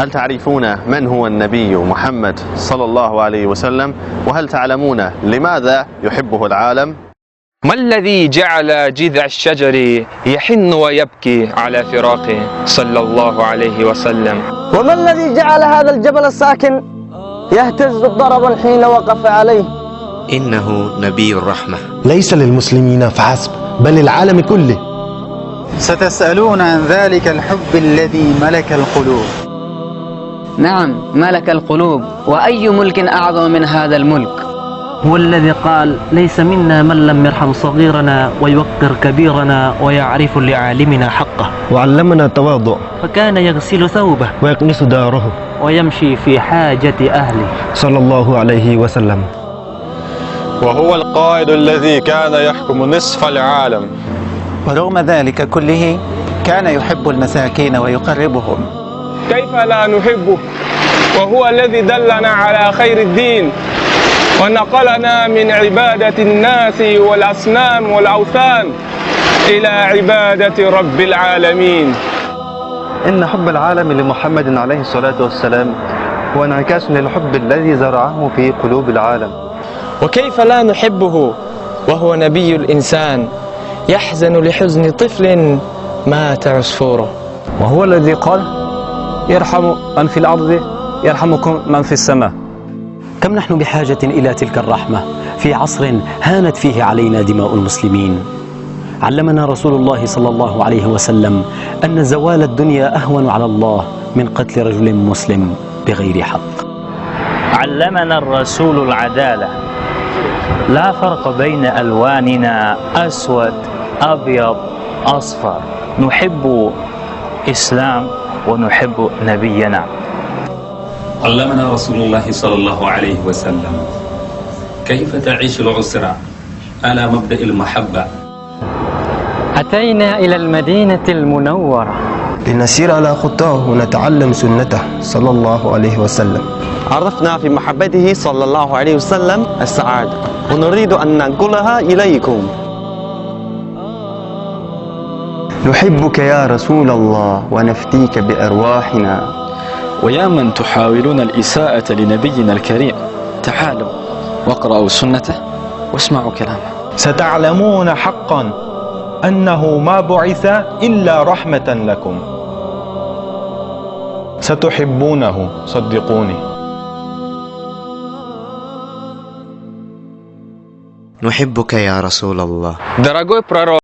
هل تعرفون من هو النبي محمد صلى الله عليه وسلم؟ وهل تعلمون لماذا يحبه العالم؟ ما الذي جعل جذع الشجر يحن ويبكي على فراقه صلى الله عليه وسلم؟ وما الذي جعل هذا الجبل الساكن يهتز ضربا حين وقف عليه؟ إنه نبي الرحمة، ليس للمسلمين فحسب بل العالم كله. ستسألون عن ذلك الحب الذي ملك القلوب. نعم، ملك القلوب، وأي ملك أعظم من هذا الملك؟ هو الذي قال: ليس منا من لم يرحم صغيرنا ويوقر كبيرنا ويعرف لعالمنا حقه. وعلمنا التواضع، فكان يغسل ثوبه ويكنس داره ويمشي في حاجة أهله صلى الله عليه وسلم. وهو القائد الذي كان يحكم نصف العالم، ورغم ذلك كله كان يحب المساكين ويقربهم. كيف لا نحبه وهو الذي دلنا على خير الدين ونقلنا من عبادة الناس والأصنام والأوثان إلى عبادة رب العالمين. إن حب العالم لمحمد عليه الصلاة والسلام هو انعكاس للحب الذي زرعه في قلوب العالم. وكيف لا نحبه وهو نبي الإنسان يحزن لحزن طفل مات عصفوره، وهو الذي قال: يرحم من في الأرض يرحمكم من في السماء. كم نحن بحاجة إلى تلك الرحمة في عصر هانت فيه علينا دماء المسلمين. علمنا رسول الله صلى الله عليه وسلم أن زوال الدنيا أهون على الله من قتل رجل مسلم بغير حق. علمنا الرسول العدالة، لا فرق بين ألواننا، أسود أبيض أصفر، نحب إسلام ونحب نبينا. علمنا رسول الله صلى الله عليه وسلم كيف تعيش العسرة على مبدأ المحبة. أتينا إلى المدينة المنورة لنسير على خطاه ونتعلم سنته صلى الله عليه وسلم. عرفنا في محبته صلى الله عليه وسلم السعادة، ونريد أن ننقلها إليكم. نحبك يا رسول الله ونفديك بأرواحنا. ويا من تحاولون الإساءة لنبينا الكريم، تعالوا واقرأوا سنته واسمعوا كلامه. ستعلمون حقا أنه ما بعث إلا رحمة لكم، ستحبونه صدقوني. نحبك يا رسول الله. Дорогой пророк,